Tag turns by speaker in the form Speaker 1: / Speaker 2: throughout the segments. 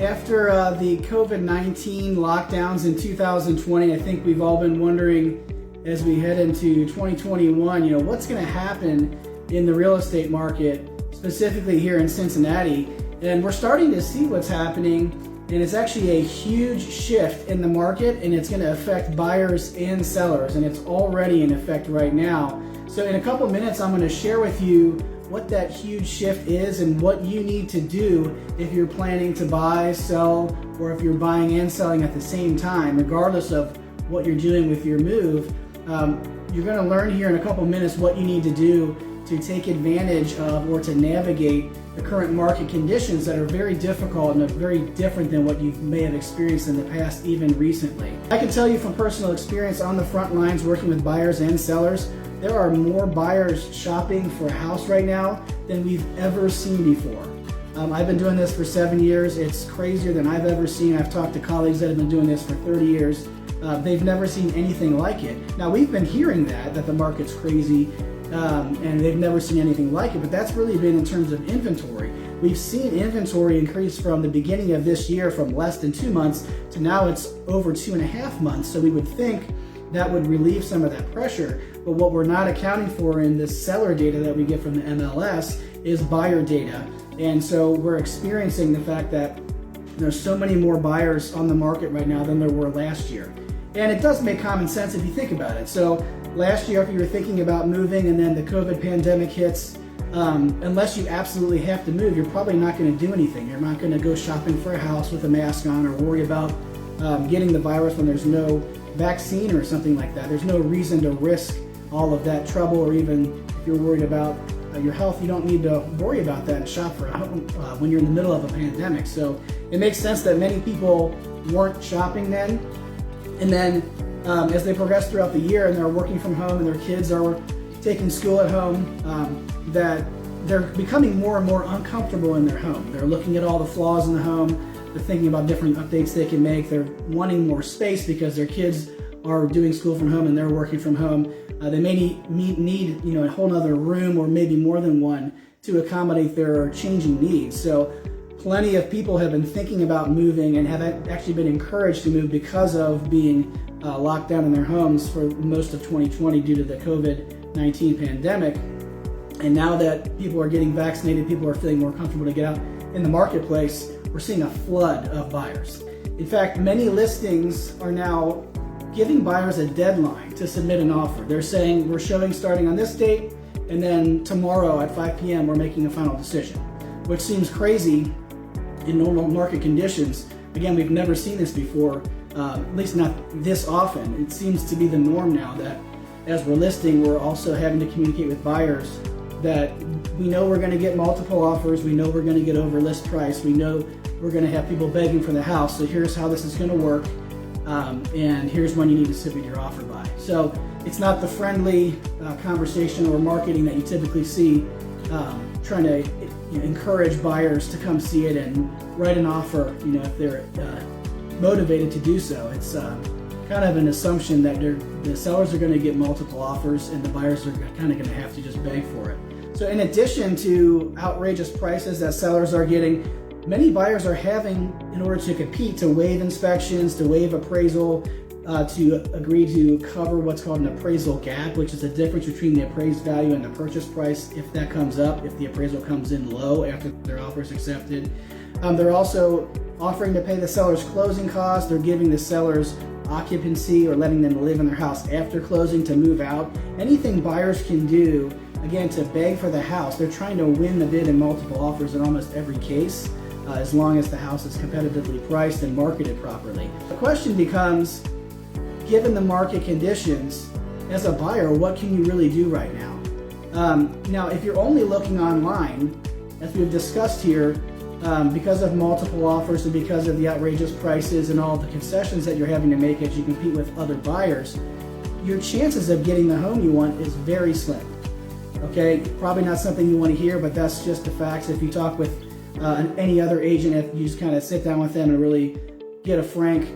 Speaker 1: After the COVID-19 lockdowns in 2020, I think we've all been wondering as we head into 2021, what's going to happen in the real estate market, specifically here in Cincinnati. And we're starting to see what's happening, and it's actually a huge shift in the market, and it's going to affect buyers and sellers, and it's already in effect right now. So in a couple minutes, I'm going to share with you what that huge shift is and what you need to do if you're planning to buy, sell, or if you're buying and selling at the same time, regardless of what you're doing with your move. You're going to learn here in a couple minutes what you need to do to take advantage of or to navigate the current market conditions that are very difficult and are very different than what you may have experienced in the past, even recently. I can tell you from personal experience on the front lines working with buyers and sellers, there are more buyers shopping for a house right now than we've ever seen before. I've been doing this for 7 years. It's crazier than I've ever seen. I've talked to colleagues that have been doing this for 30 years. They've never seen anything like it. Now, we've been hearing that the market's crazy and they've never seen anything like it, but that's really been in terms of inventory. We've seen inventory increase from the beginning of this year from less than 2 months to now it's over 2.5 months. So we would think that would relieve some of that pressure. But what we're not accounting for in the seller data that we get from the MLS is buyer data. And so we're experiencing the fact that there's so many more buyers on the market right now than there were last year. And it does make common sense if you think about it. So last year, if you were thinking about moving and then the COVID pandemic hits, unless you absolutely have to move, you're probably not going to do anything. You're not going to go shopping for a house with a mask on or worry about getting the virus when there's no vaccine or something like that. There's no reason to risk all of that trouble, or even if you're worried about your health, you don't need to worry about that and shop for a home when you're in the middle of a pandemic. So it makes sense that many people weren't shopping then. And then as they progress throughout the year and they're working from home and their kids are taking school at home, that they're becoming more and more uncomfortable in their home. They're looking at all the flaws in the home. They're thinking about different updates they can make. They're wanting more space because their kids are doing school from home and they're working from home. They may need a whole other room or maybe more than one to accommodate their changing needs. So plenty of people have been thinking about moving and have actually been encouraged to move because of being locked down in their homes for most of 2020 due to the COVID-19 pandemic. And now that people are getting vaccinated, people are feeling more comfortable to get out in the marketplace, we're seeing a flood of buyers. In fact, many listings are now giving buyers a deadline to submit an offer. They're saying we're showing starting on this date, and then tomorrow at 5 p.m. we're making a final decision, which seems crazy in normal market conditions. Again, we've never seen this before, at least not this often. It seems to be the norm now that as we're listing, we're also having to communicate with buyers that we know we're going to get multiple offers, we know we're going to get over list price, we know we're going to have people begging for the house, so here's how this is going to work, and here's when you need to submit your offer by. So it's not the friendly conversation or marketing that you typically see trying to encourage buyers to come see it and write an offer, if they're motivated to do so. It's kind of an assumption that the sellers are going to get multiple offers and the buyers are kind of going to have to just beg for it. So in addition to outrageous prices that sellers are getting, many buyers are having, in order to compete, to waive inspections, to waive appraisal, to agree to cover what's called an appraisal gap, which is the difference between the appraised value and the purchase price if that comes up, if the appraisal comes in low after their offer is accepted. They're also offering to pay the seller's closing costs. They're giving the sellers occupancy or letting them live in their house after closing to move out. Anything buyers can do, again, to beg for the house. They're trying to win the bid in multiple offers in almost every case, as long as the house is competitively priced and marketed properly. The question becomes, given the market conditions, as a buyer, what can you really do right now? Now, if you're only looking online, as we've discussed here, because of multiple offers and because of the outrageous prices and all the concessions that you're having to make as you compete with other buyers, your chances of getting the home you want is very slim. Okay, probably not something you want to hear, but that's just the facts. If you talk with any other agent, if you just kind of sit down with them and really get a frank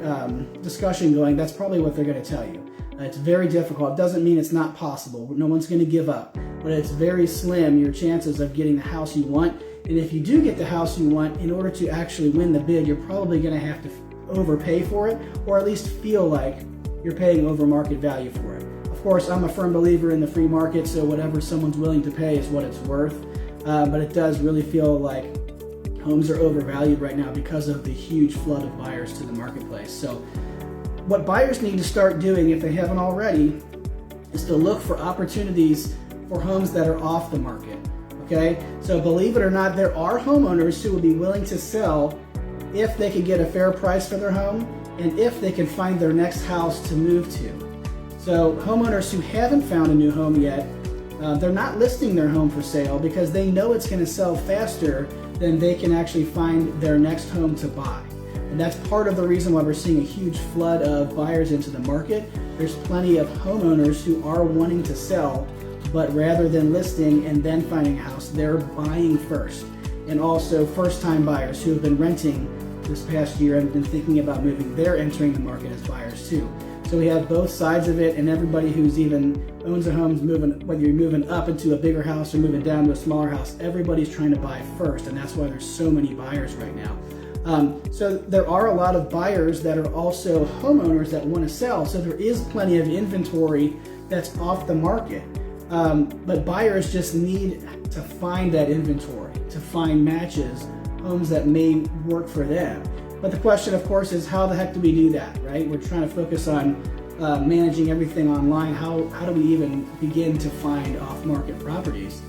Speaker 1: discussion going, that's probably what they're going to tell you. It's very difficult. It doesn't mean it's not possible. No one's going to give up, but it's very slim, your chances of getting the house you want. And if you do get the house you want, in order to actually win the bid, you're probably going to have to overpay for it, or at least feel like you're paying over market value for it. Of course, I'm a firm believer in the free market, so whatever someone's willing to pay is what it's worth. But it does really feel like homes are overvalued right now because of the huge flood of buyers to the marketplace. So what buyers need to start doing, if they haven't already, is to look for opportunities for homes that are off the market. Okay, so believe it or not, there are homeowners who will be willing to sell if they can get a fair price for their home and if they can find their next house to move to. So homeowners who haven't found a new home yet, they're not listing their home for sale because they know it's going to sell faster than they can actually find their next home to buy. And that's part of the reason why we're seeing a huge flood of buyers into the market. There's plenty of homeowners who are wanting to sell, but rather than listing and then finding a house, they're buying first. And also first-time buyers who have been renting this past year and been thinking about moving, they're entering the market as buyers too. So we have both sides of it, and everybody who's even owns a home, whether you're moving up into a bigger house or moving down to a smaller house, everybody's trying to buy first, and that's why there's so many buyers right now. So there are a lot of buyers that are also homeowners that want to sell, so there is plenty of inventory that's off the market. But buyers just need to find that inventory, to find matches, homes that may work for them. But the question, of course, is how the heck do we do that, right? We're trying to focus on managing everything online. How do we even begin to find off-market properties?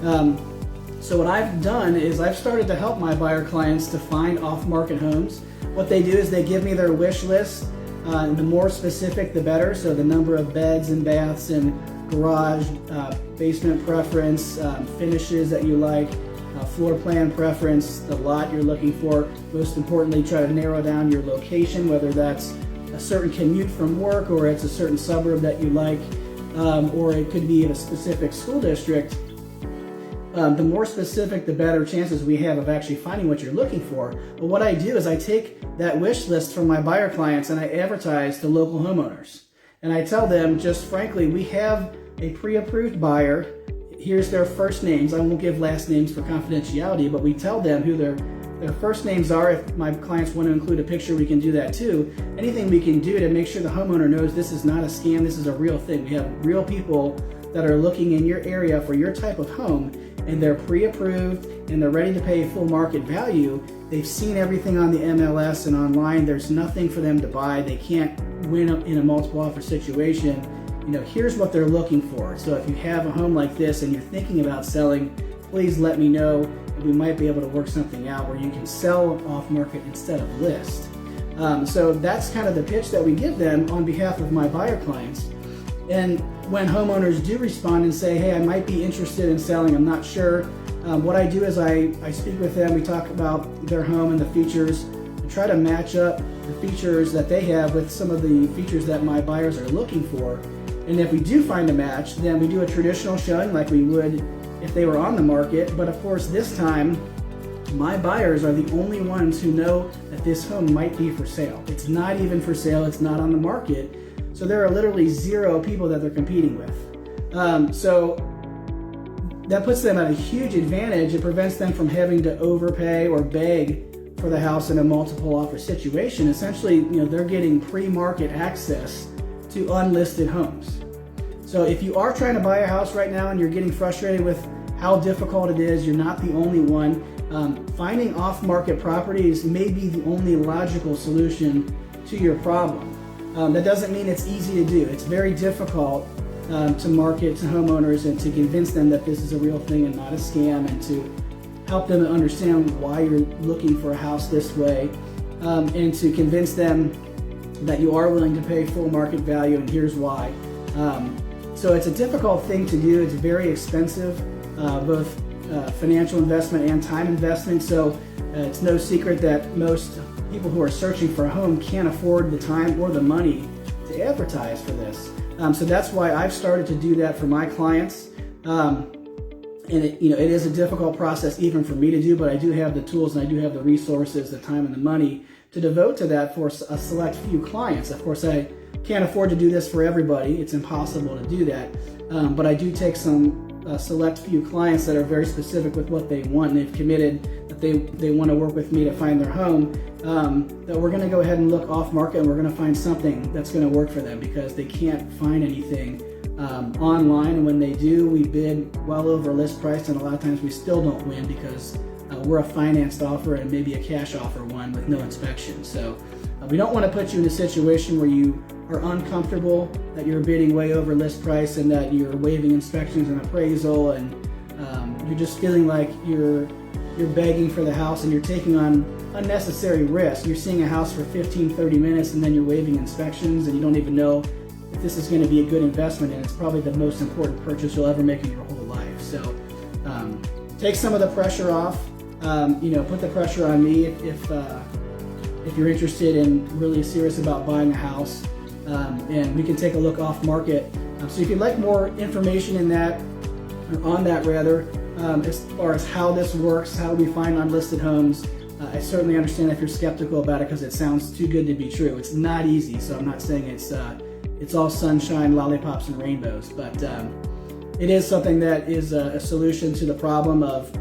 Speaker 1: So what I've done is I've started to help my buyer clients to find off-market homes. What they do is they give me their wish list. The more specific, the better. So the number of beds and baths and garage, basement preference, finishes that you like, floor plan preference, the lot you're looking for. Most importantly, try to narrow down your location, whether that's a certain commute from work or it's a certain suburb that you like, or it could be in a specific school district. The more specific, the better chances we have of actually finding what you're looking for. But what I do is I take that wish list from my buyer clients and I advertise to local homeowners. And I tell them, just frankly, we have a pre-approved buyer. Here's their first names. I won't give last names for confidentiality, but we tell them who their first names are. If my clients want to include a picture, we can do that too. Anything we can do to make sure the homeowner knows this is not a scam, this is a real thing. We have real people that are looking in your area for your type of home, and they're pre-approved and they're ready to pay full market value. They've seen everything on the MLS and online. There's nothing for them to buy. They can't win in a multiple offer situation. Here's what they're looking for. So if you have a home like this and you're thinking about selling, please let me know, and we might be able to work something out where you can sell off market instead of list. So that's kind of the pitch that we give them on behalf of my buyer clients. And when homeowners do respond and say, hey, I might be interested in selling, I'm not sure, what I do is I speak with them, we talk about their home and the features, and try to match up the features that they have with some of the features that my buyers are looking for. And if we do find a match, then we do a traditional showing like we would if they were on the market. But of course, this time, my buyers are the only ones who know that this home might be for sale. It's not even for sale, it's not on the market. So there are literally 0 people that they're competing with. So that puts them at a huge advantage. It prevents them from having to overpay or beg for the house in a multiple offer situation. Essentially, they're getting pre-market access to unlisted homes. So if you are trying to buy a house right now and you're getting frustrated with how difficult it is, you're not the only one. Finding off-market properties may be the only logical solution to your problem. That doesn't mean it's easy to do. It's very difficult to market to homeowners and to convince them that this is a real thing and not a scam, and to help them understand why you're looking for a house this way, and to convince them that you are willing to pay full market value, and here's why. So it's a difficult thing to do. It's very expensive, both financial investment and time investment. So it's no secret that most people who are searching for a home can't afford the time or the money to advertise for this. So that's why I've started to do that for my clients. And it is a difficult process even for me to do, but I do have the tools and I do have the resources, the time and the money to devote to that for a select few clients. Of course, I can't afford to do this for everybody. It's impossible to do that. But I do take some a select few clients that are very specific with what they want, and they've committed that they want to work with me to find their home, that we're going to go ahead and look off market, and we're going to find something that's going to work for them, because they can't find anything online, and when they do, we bid well over list price, and a lot of times we still don't win because we're a financed offer and maybe a cash offer one with no inspection. So we don't want to put you in a situation where you are uncomfortable that you're bidding way over list price and that you're waiving inspections and appraisal, and you're just feeling like you're begging for the house and you're taking on unnecessary risk. You're seeing a house for 15-30 minutes and then you're waiving inspections, and you don't even know if this is going to be a good investment, and it's probably the most important purchase you'll ever make in your whole life. So take some of the pressure off. Put the pressure on me if you're interested and really serious about buying a house, and we can take a look off market. So if you'd like more information in that, or on that rather, as far as how this works, how we find unlisted homes, I certainly understand if you're skeptical about it because it sounds too good to be true. It's not easy, so I'm not saying it's all sunshine, lollipops, and rainbows, but it is something that is a solution to the problem of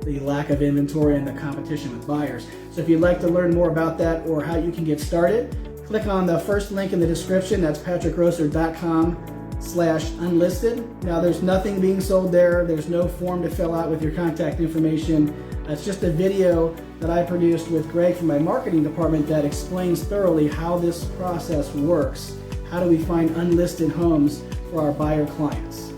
Speaker 1: the lack of inventory and the competition with buyers. So if you'd like to learn more about that or how you can get started, click on the first link in the description. That's patrickgrosser.com/unlisted. Now there's nothing being sold there. There's no form to fill out with your contact information. It's just a video that I produced with Greg from my marketing department that explains thoroughly how this process works. How do we find unlisted homes for our buyer clients?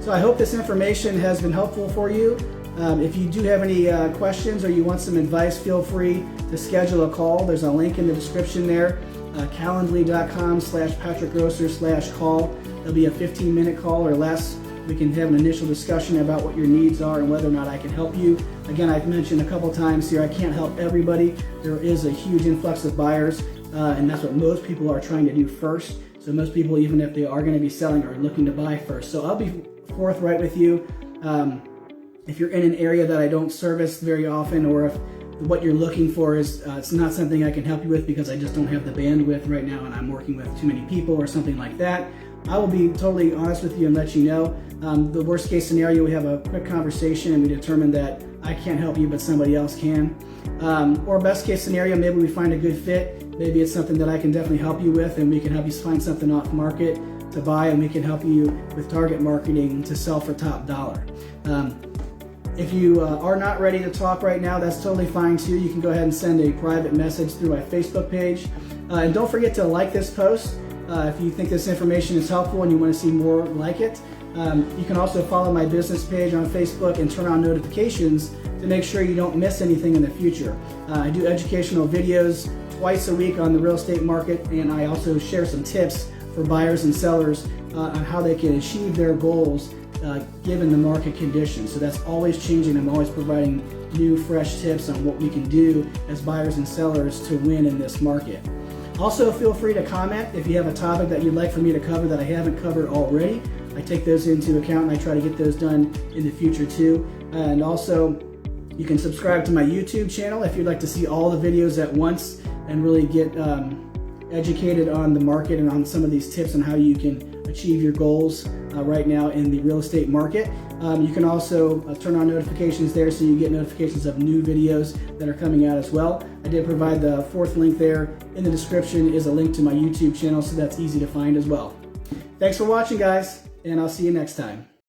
Speaker 1: So I hope this information has been helpful for you. If you do have any questions or you want some advice, feel free to schedule a call. There's a link in the description there, calendly.com/patrickgrosser/call. There'll be a 15-minute call or less. We can have an initial discussion about what your needs are and whether or not I can help you. Again, I've mentioned a couple times here, I can't help everybody. There is a huge influx of buyers, and that's what most people are trying to do first. So most people, even if they are going to be selling, are looking to buy first. So I'll be forthright with you. If you're in an area that I don't service very often, or if what you're looking for is it's not something I can help you with because I just don't have the bandwidth right now and I'm working with too many people or something like that, I will be totally honest with you and let you know. The worst case scenario, we have a quick conversation and we determine that I can't help you but somebody else can. Or best case scenario, maybe we find a good fit. Maybe it's something that I can definitely help you with, and we can help you find something off market to buy, and we can help you with target marketing to sell for top dollar. If you are not ready to talk right now, that's totally fine too. You can go ahead and send a private message through my Facebook page. And don't forget to like this post if you think this information is helpful and you want to see more like it. You can also follow my business page on Facebook and turn on notifications to make sure you don't miss anything in the future. I do educational videos twice a week on the real estate market, and I also share some tips for buyers and sellers on how they can achieve their goals given the market conditions. So that's always changing. I'm always providing new, fresh tips on what we can do as buyers and sellers to win in this market. Also, feel free to comment if you have a topic that you'd like for me to cover that I haven't covered already. I take those into account and I try to get those done in the future too. And also, you can subscribe to my YouTube channel if you'd like to see all the videos at once and really get educated on the market and on some of these tips on how you can achieve your goals right now in the real estate market. You can also turn on notifications there so you get notifications of new videos that are coming out as well. I did provide the fourth link there in the description is a link to my YouTube channel, so that's easy to find as well. Thanks for watching, guys, and I'll see you next time.